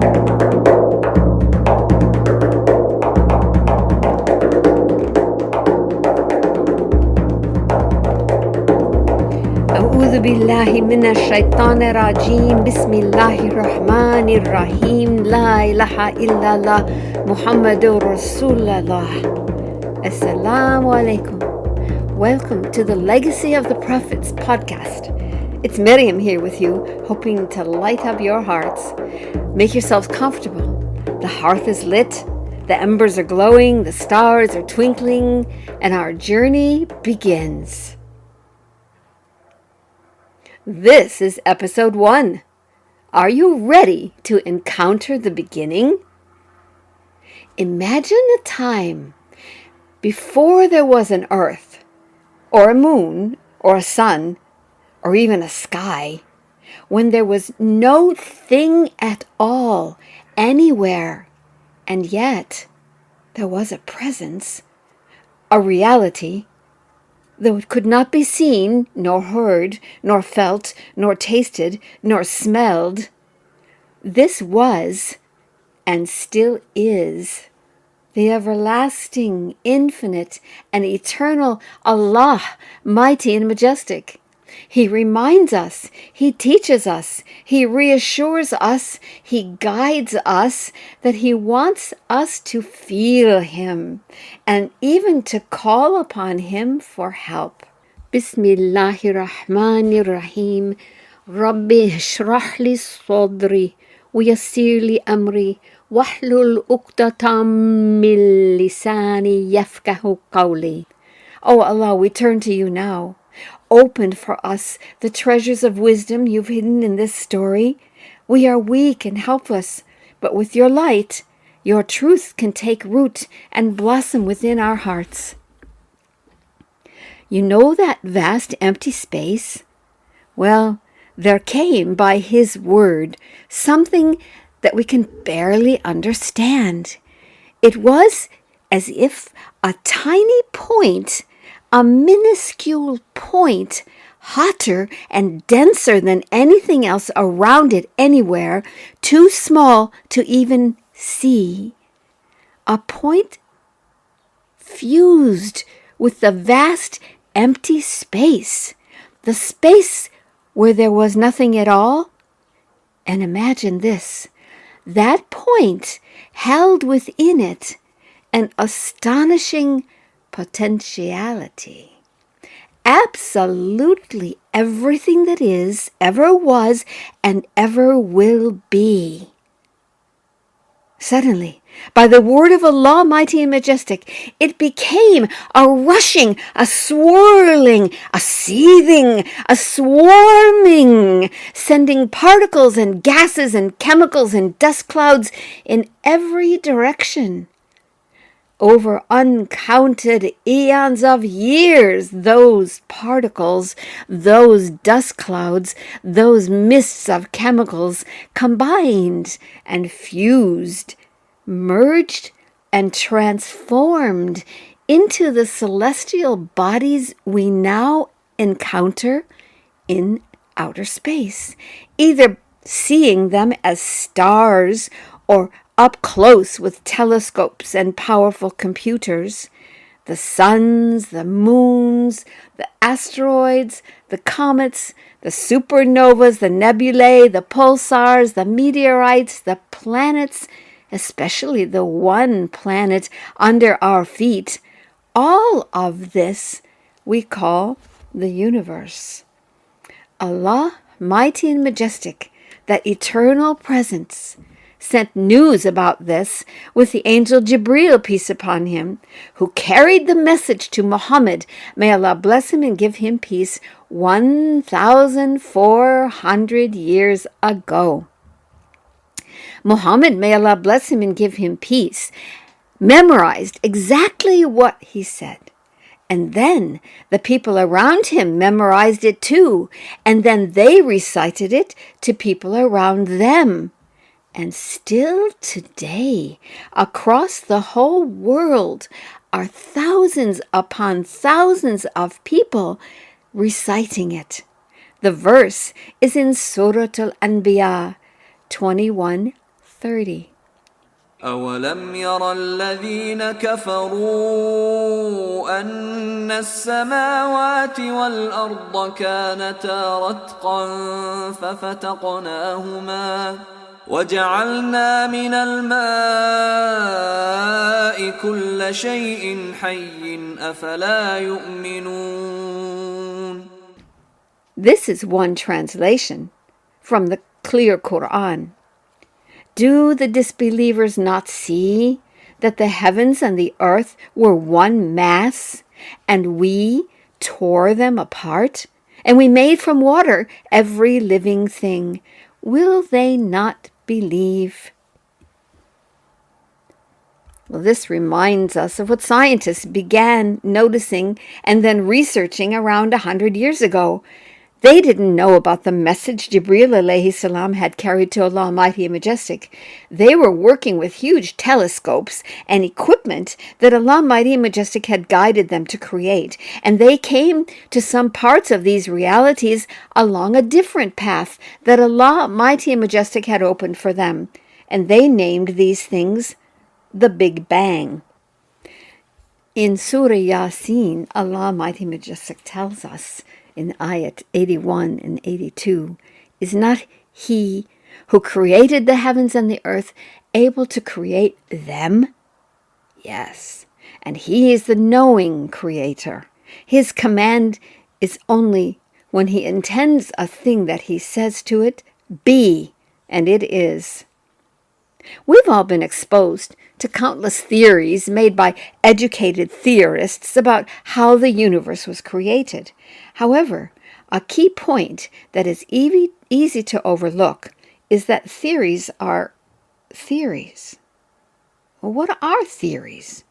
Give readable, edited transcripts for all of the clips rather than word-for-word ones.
أعوذ بالله من الشيطان الرجيم بسم الله الرحمن الرحيم لا إله إلا الله محمد رسول الله Assalamu alaikum. Welcome to the Legacy of the Prophets podcast. It's Miriam here with you, hoping to light up your hearts. Make yourselves comfortable. The hearth is lit, the embers are glowing, the stars are twinkling, and our journey begins. This is episode 1. Are you ready to encounter the beginning? Imagine a time before there was an earth, or a moon, or a sun, or even a sky, when there was no thing at all anywhere, and yet there was a presence, a reality, though it could not be seen, nor heard, nor felt, nor tasted, nor smelled. This was, and still is, the everlasting, infinite, and eternal Allah, mighty and majestic. He reminds us, He teaches us, He reassures us, He guides us that He wants us to feel Him and even to call upon Him for help. Bismillahirrahmanirrahim. Rabbi shrah li sadri wa yassir li amri wahlul uqdatam min lisani yafqahu qawli. Oh Allah, we turn to You now. Open for us the treasures of wisdom You've hidden in this story. We are weak and helpless, but with Your light, Your truth can take root and blossom within our hearts. You know that vast empty space? Well, there came by His word something that we can barely understand. It was as if a tiny point, a minuscule point, hotter and denser than anything else around it anywhere, too small to even see. A point fused with the vast empty space, the space where there was nothing at all. And imagine this, that point held within it an astonishing potentiality. Absolutely everything that is, ever was, and ever will be. Suddenly, by the word of Allah, mighty and majestic, it became a rushing, a swirling, a seething, a swarming, sending particles and gases and chemicals and dust clouds in every direction. Over uncounted eons of years, those particles, those dust clouds, those mists of chemicals combined and fused, merged and transformed into the celestial bodies we now encounter in outer space, either seeing them as stars or up close with telescopes and powerful computers. The suns, the moons, the asteroids, the comets, the supernovas, the nebulae, the pulsars, the meteorites, the planets, especially the one planet under our feet, all of this we call the universe. Allah, mighty and majestic, that eternal presence, sent news about this with the angel Jibril, peace upon him, who carried the message to Muhammad, may Allah bless him and give him peace, 1,400 years ago. Muhammad, may Allah bless him and give him peace, memorized exactly what he said. And then the people around him memorized it too, and then they recited it to people around them. And still today, across the whole world, are thousands upon thousands of people reciting it. The verse is in Surah Al-Anbiya 21:13. 30. أولم ير الذين كفروا أن السماوات والأرض كانتا رتقا ففتقناهما وجعلنا من الماء كل شيء حي أفلا يؤمنون. This is one translation from the clear Quran. Do the disbelievers not see that the heavens and the earth were one mass, and we tore them apart, and we made from water every living thing? Will they not believe? Well, this reminds us of what scientists began noticing and then researching around 100 years ago. They didn't know about the message Jibreel alayhi salam had carried to Allah Mighty and Majestic. They were working with huge telescopes and equipment that Allah Mighty and Majestic had guided them to create, and they came to some parts of these realities along a different path that Allah Mighty and Majestic had opened for them, and they named these things the Big Bang. In Surah Yasin, Allah Mighty and Majestic tells us in ayat 81 and 82, is not He who created the heavens and the earth able to create them? Yes, and He is the knowing Creator. His command is only when He intends a thing that He says to it, be, and it is. We've all been exposed to countless theories made by educated theorists about how the universe was created. However, a key point that is easy to overlook is that theories are theories. Well, what are theories?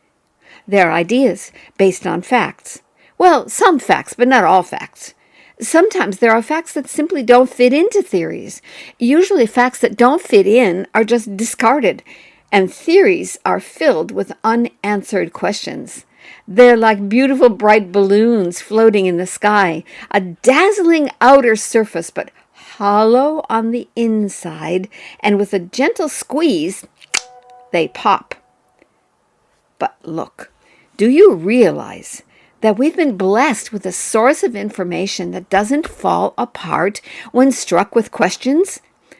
They're ideas based on facts. Well, some facts, but not all facts. Sometimes there are facts that simply don't fit into theories. Usually facts that don't fit in are just discarded, and theories are filled with unanswered questions. They're like beautiful bright balloons floating in the sky, a dazzling outer surface, but hollow on the inside, and with a gentle squeeze, they pop. But look, do you realize that we've been blessed with a source of information that doesn't fall apart when struck with questions?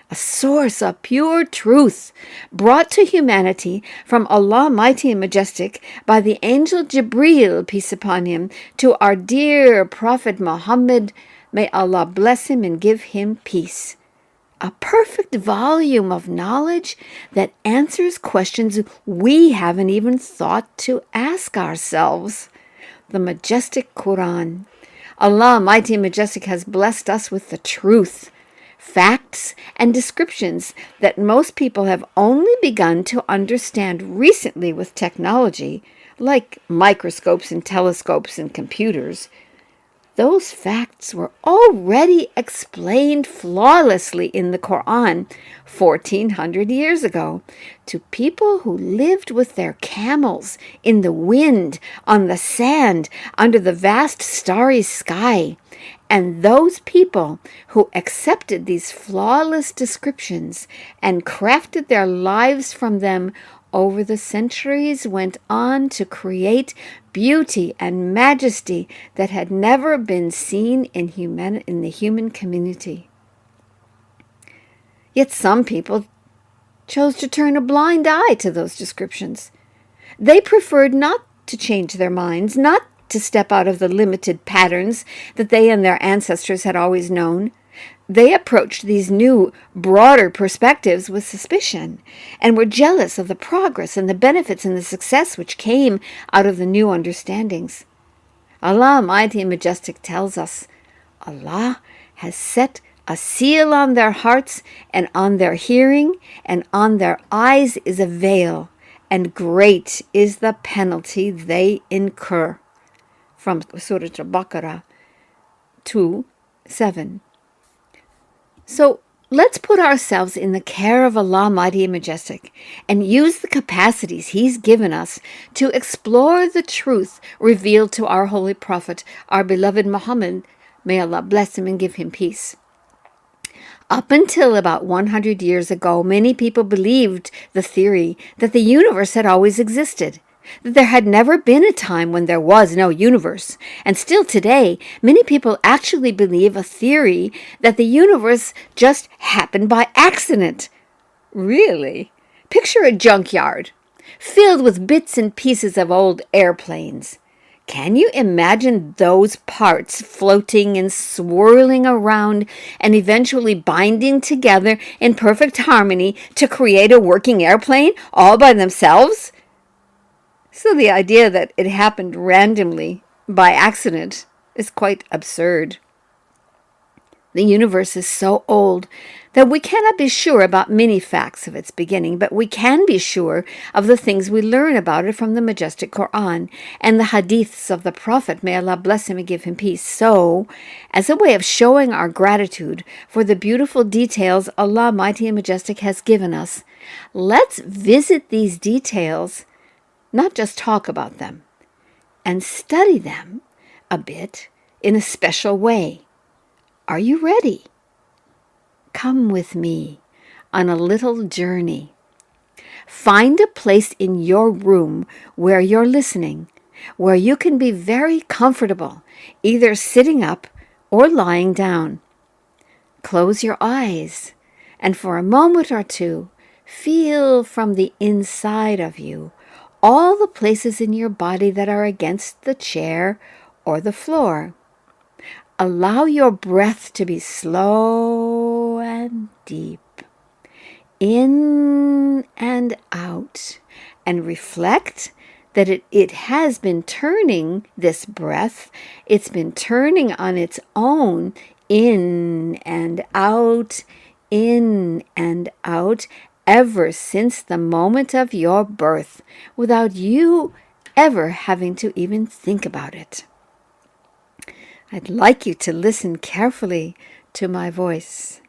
A source of pure truth brought to humanity from Allah Mighty and Majestic by the angel Jibreel, peace upon him, to our dear Prophet Muhammad, may Allah bless him and give him peace. A perfect volume of knowledge that answers questions we haven't even thought to ask ourselves. The majestic Quran. Allah Mighty and Majestic has blessed us with the truth, facts, and descriptions that most people have only begun to understand recently with technology, like microscopes and telescopes and computers. Those facts were already explained flawlessly in the Quran 1400 years ago to people who lived with their camels in the wind, on the sand, under the vast starry sky. And those people who accepted these flawless descriptions and crafted their lives from them over the centuries went on to create beauty and majesty that had never been seen in the human community. Yet some people chose to turn a blind eye to those descriptions. They preferred not to change their minds, not to step out of the limited patterns that they and their ancestors had always known. They approached these new, broader perspectives with suspicion and were jealous of the progress and the benefits and the success which came out of the new understandings. Allah Mighty and Majestic tells us, Allah has set a seal on their hearts and on their hearing, and on their eyes is a veil, and great is the penalty they incur. From Surah Al-Baqarah 2:7. So let's put ourselves in the care of Allah Mighty and Majestic and use the capacities He's given us to explore the truth revealed to our Holy Prophet, our beloved Muhammad. May Allah bless him and give him peace. Up until about 100 years ago, many people believed the theory that the universe had always existed, that there had never been a time when there was no universe. And still today, many people actually believe a theory that the universe just happened by accident. Really? Picture a junkyard filled with bits and pieces of old airplanes. Can you imagine those parts floating and swirling around and eventually binding together in perfect harmony to create a working airplane all by themselves? So the idea that it happened randomly by accident is quite absurd. The universe is so old that we cannot be sure about many facts of its beginning, but we can be sure of the things we learn about it from the majestic Quran and the hadiths of the Prophet, may Allah bless him and give him peace. So, as a way of showing our gratitude for the beautiful details Allah Mighty and Majestic has given us, let's visit these details, not just talk about them, and study them a bit in a special way. Are you ready? Come with me on a little journey. Find a place in your room where you're listening, where you can be very comfortable, either sitting up or lying down. Close your eyes, and for a moment or two, feel from the inside of you all the places in your body that are against the chair or the floor. Allow your breath to be slow and deep, in and out, and reflect that it has been turning, this breath, it's been turning on its own, in and out, ever since the moment of your birth, without you ever having to even think about it. I'd like you to listen carefully to my voice.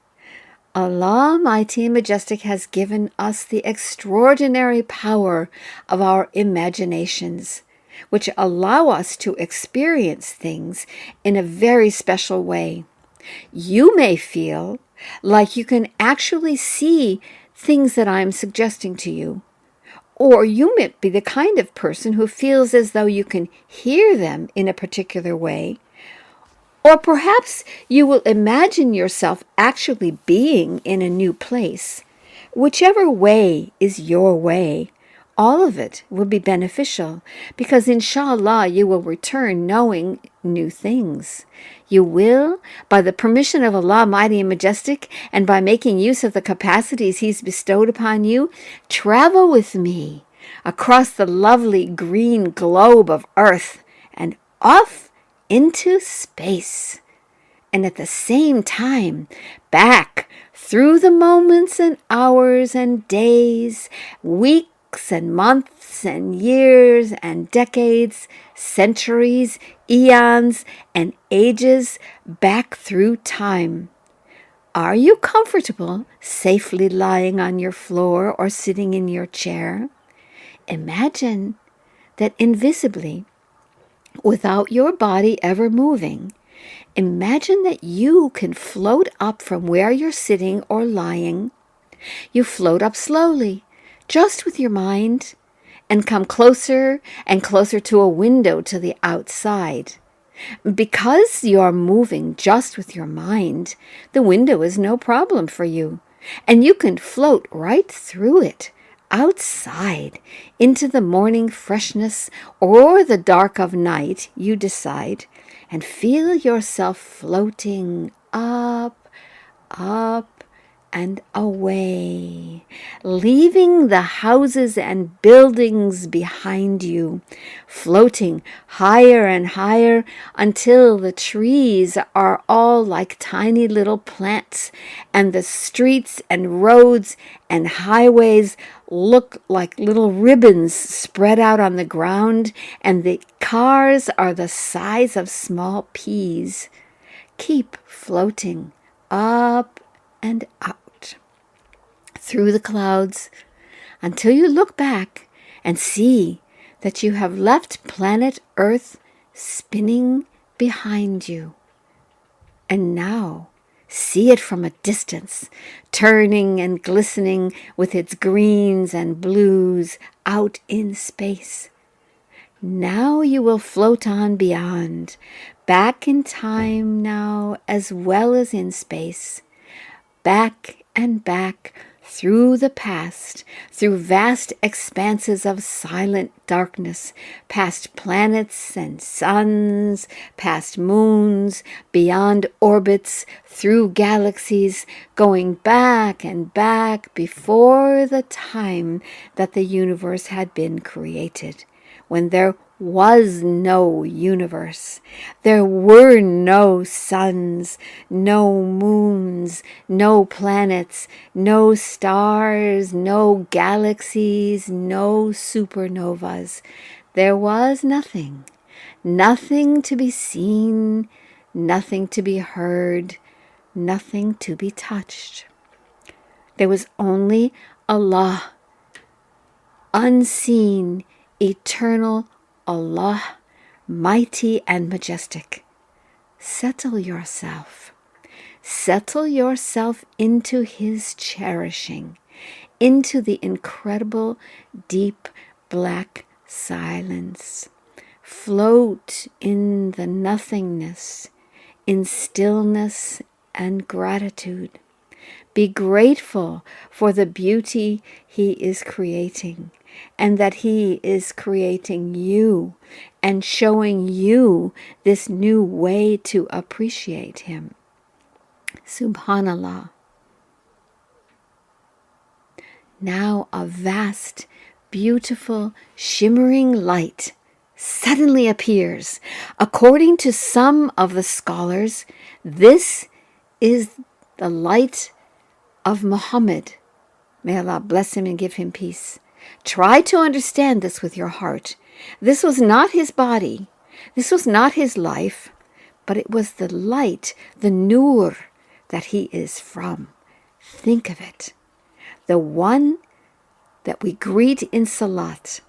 Allah Mighty and Majestic has given us the extraordinary power of our imaginations, which allow us to experience things in a very special way. You may feel like you can actually see things that I'm suggesting to you, or you might be the kind of person who feels as though you can hear them in a particular way. Or perhaps you will imagine yourself actually being in a new place. Whichever way is your way, all of it will be beneficial, because inshallah you will return knowing new things. You will, by the permission of Allah Mighty and Majestic, and by making use of the capacities He's bestowed upon you, travel with me across the lovely green globe of Earth and off into space, and at the same time back through the moments and hours and days, weeks and months and years and decades, centuries, eons and ages, back through time. Are you comfortable safely lying on your floor or sitting in your chair? Imagine that invisibly, without your body ever moving, imagine that you can float up from where you're sitting or lying. You float up slowly, just with your mind, and come closer and closer to a window to the outside. Because you're moving just with your mind, the window is no problem for you, and you can float right through it, outside, into the morning freshness or the dark of night, you decide, and feel yourself floating up, and away, leaving the houses and buildings behind you, floating higher and higher until the trees are all like tiny little plants, and the streets and roads and highways look like little ribbons spread out on the ground, and the cars are the size of small peas. Keep floating up and out through the clouds until you look back and see that you have left planet Earth spinning behind you. And now See it from a distance, turning and glistening with its greens and blues out in space. Now you will float on beyond, back in time now as well as in space, back and back through the past, through vast expanses of silent darkness, past planets and suns, past moons, beyond orbits, through galaxies, going back and back before the time that the universe had been created, when there was no universe. There were no suns, no moons, no planets, no stars, no galaxies, no supernovas. There was nothing, nothing to be seen, nothing to be heard, nothing to be touched. There was only Allah, unseen, eternal Allah, mighty and majestic. Settle yourself. Settle yourself into His cherishing, into the incredible, deep, black silence. Float in the nothingness, in stillness and gratitude. Be grateful for the beauty He is creating, and that He is creating you and showing you this new way to appreciate Him. Subhanallah. Now a vast, beautiful, shimmering light suddenly appears. According to some of the scholars, this is the light of Muhammad. May Allah bless him and give him peace. Try to understand this with your heart. This was not his body. This was not his life, but it was the light, the nur that he is from. Think of it. The one that we greet in salat,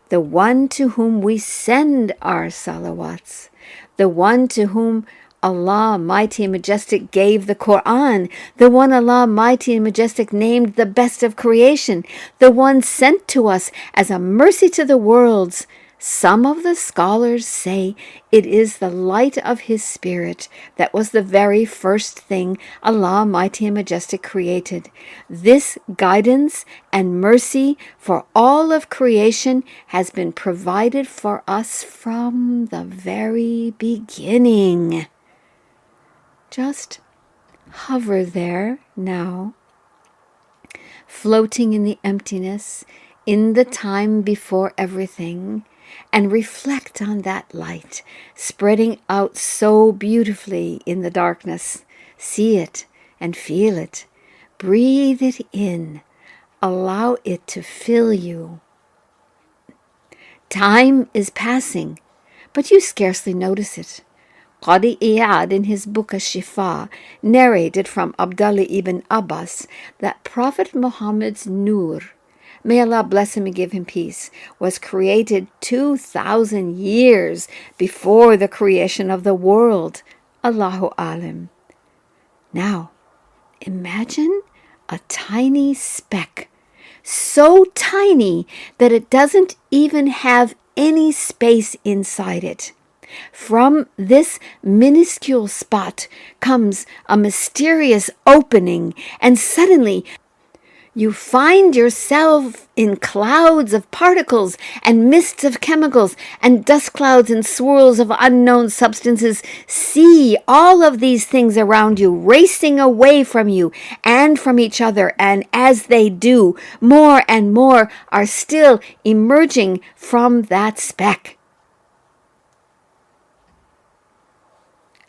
the one to whom we send our salawats, the one to whom Allah mighty and majestic gave the Quran, the one Allah mighty and majestic named the best of creation, the one sent to us as a mercy to the worlds. Some of the scholars say it is the light of His Spirit that was the very first thing Allah mighty and majestic created. This guidance and mercy for all of creation has been provided for us from the very beginning. Just hover there now, floating in the emptiness, in the time before everything, and reflect on that light, spreading out so beautifully in the darkness. See it and feel it. Breathe it in. Allow it to fill you. Time is passing, but you scarcely notice it. Qadi Iyad, in his book Ash-Shifa, narrated from Abdullah ibn Abbas that Prophet Muhammad's nur, may Allah bless him and give him peace, was created 2,000 years before the creation of the world. Allahu Alim. Now, imagine a tiny speck, so tiny that it doesn't even have any space inside it. From this minuscule spot comes a mysterious opening, and suddenly you find yourself in clouds of particles and mists of chemicals and dust clouds and swirls of unknown substances. See all of these things around you racing away from you and from each other, and as they do, more and more are still emerging from that speck.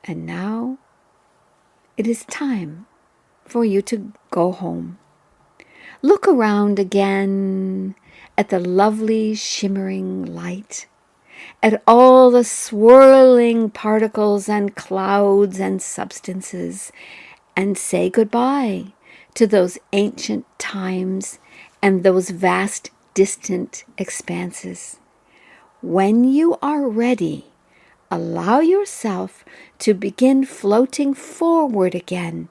And now it is time for you to go home. Look around again at the lovely shimmering light, at all the swirling particles and clouds and substances, and say goodbye to those ancient times and those vast distant expanses. When you are ready, allow yourself to begin floating forward again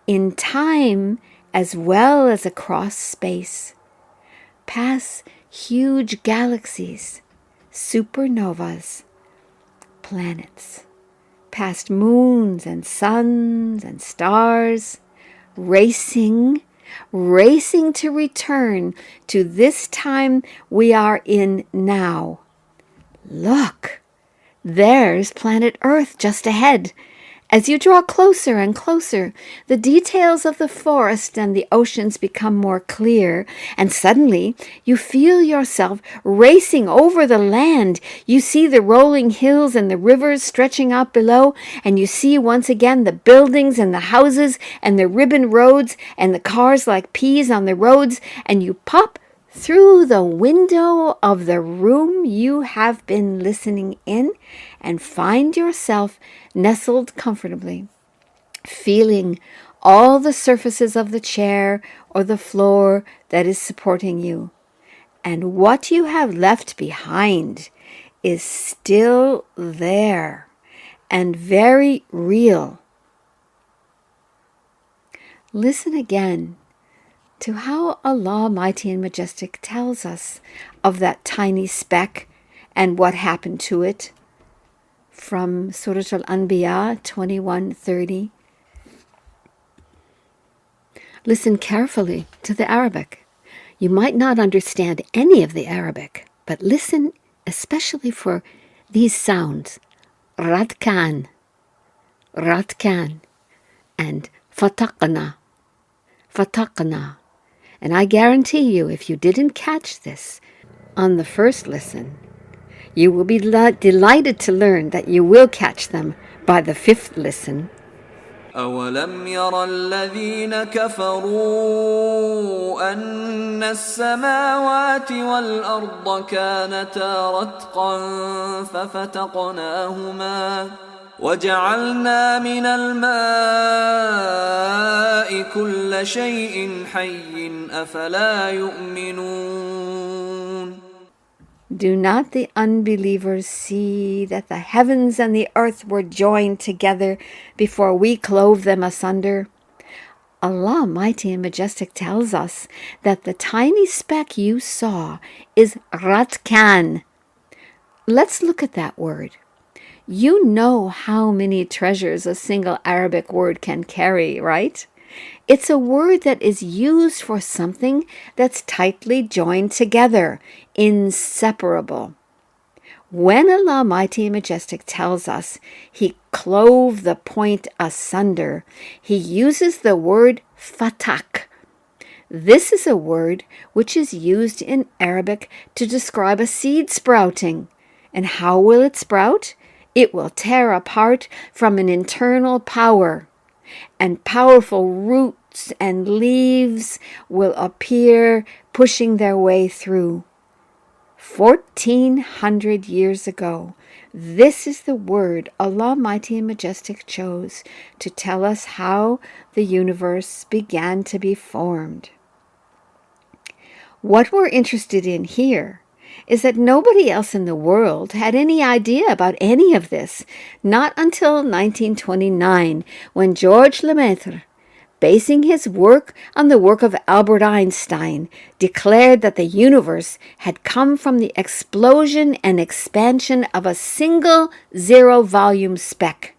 in time as well as across space, past huge galaxies, supernovas, planets, past moons and suns and stars, racing to return to this time we are in now. Look, there's planet Earth just ahead. As you draw closer and closer, the details of the forest and the oceans become more clear, and suddenly you feel yourself racing over the land. You see the rolling hills and the rivers stretching out below, and you see once again the buildings and the houses and the ribbon roads and the cars like peas on the roads, and you pop through the window of the room you have been listening in and find yourself nestled comfortably, feeling all the surfaces of the chair or the floor that is supporting you. And what you have left behind is still there and very real. Listen again to how Allah Mighty and Majestic tells us of that tiny speck and what happened to it from Surah Al-Anbiya 21:30. Listen carefully to the Arabic. You might not understand any of the Arabic, but listen especially for these sounds. Ratkan, and fataqna. And I guarantee you, if you didn't catch this on the first listen, you will be delighted to learn that you will catch them by the fifth listen. أولم ير الذين كفروا أن السماوات والأرض كانتا رتقا ففتقناهما وجعلنا من الماء كل شيء حي أفلا يؤمنون. Do not the unbelievers see that the heavens and the earth were joined together before we clove them asunder? Allah Mighty and Majestic tells us that the tiny speck you saw is ratkan. Let's look at that word. You know how many treasures a single Arabic word can carry, right? It's a word that is used for something that's tightly joined together, inseparable. When Allah Mighty and Majestic tells us He clove the point asunder, He uses the word fatak. This is a word which is used in Arabic to describe a seed sprouting. And how will it sprout? It will tear apart from an internal power, and powerful roots and leaves will appear, pushing their way through. 1400 years ago, this is the word Allah Mighty and Majestic chose to tell us how the universe began to be formed. What we're interested in here is that nobody else in the world had any idea about any of this, not until 1929, when Georges Lemaitre, basing his work on the work of Albert Einstein, declared that the universe had come from the explosion and expansion of a single zero-volume speck.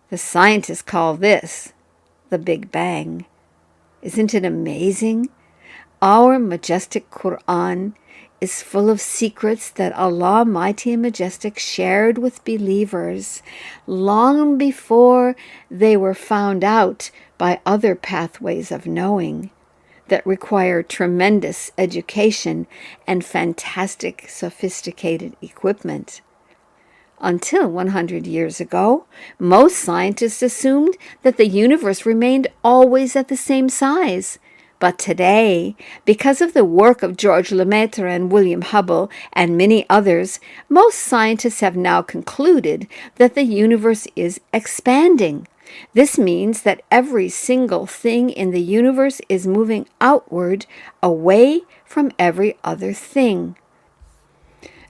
The scientists call this the Big Bang. Isn't it amazing? Our majestic Quran is full of secrets that Allah Mighty and Majestic shared with believers long before they were found out by other pathways of knowing that require tremendous education and fantastic sophisticated equipment. Until 100 years ago, most scientists assumed that the universe remained always at the same size. But today, because of the work of Georges Lemaitre and William Hubble and many others, most scientists have now concluded that the universe is expanding. This means that every single thing in the universe is moving outward, away from every other thing.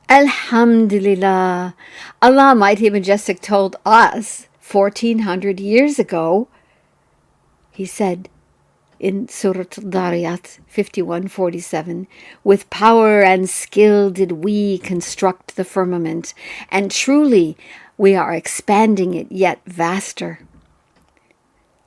Alhamdulillah. Allah Mighty Majestic told us 1400 years ago, He said in Surah Al-Dariyat 51:47, with power and skill did we construct the firmament, and truly we are expanding it yet vaster.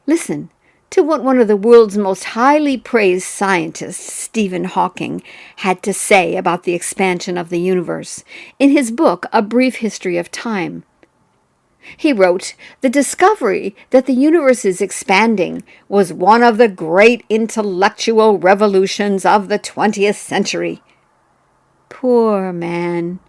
Listen to what one of the world's most highly praised scientists, Stephen Hawking, had to say about the expansion of the universe in his book, A Brief History of Time. He wrote, "The discovery that the universe is expanding was one of the great intellectual revolutions of the 20th century." Poor man.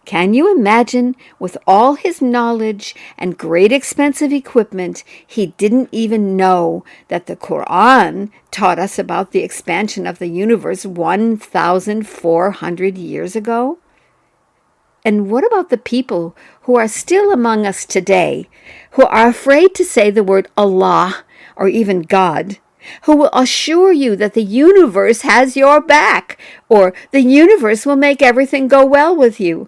Can you imagine, with all his knowledge and great expensive equipment, he didn't even know that the Quran taught us about the expansion of the universe 1,400 years ago? And what about the people who are still among us today, who are afraid to say the word Allah or even God, who will assure you that the universe has your back, or the universe will make everything go well with you?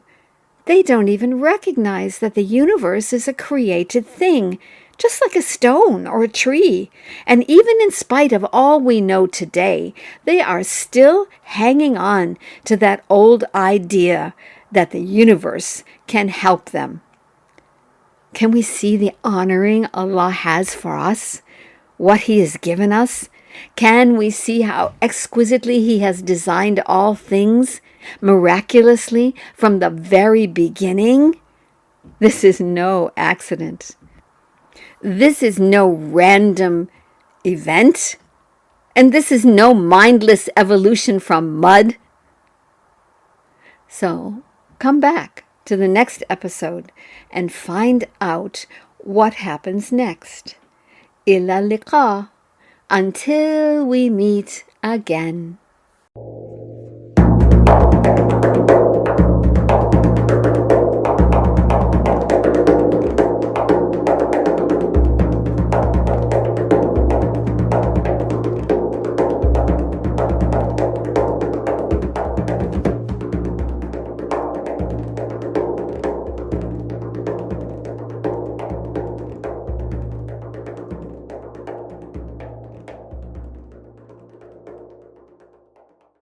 They don't even recognize that the universe is a created thing, just like a stone or a tree. And even in spite of all we know today, they are still hanging on to that old idea that the universe can help them. Can we see the honoring Allah has for us? What He has given us? Can we see how exquisitely He has designed all things, miraculously, from the very beginning? This is no accident. This is no random event. And this is no mindless evolution from mud. So, come back to the next episode and find out what happens next. Ila liqa. Until we meet again.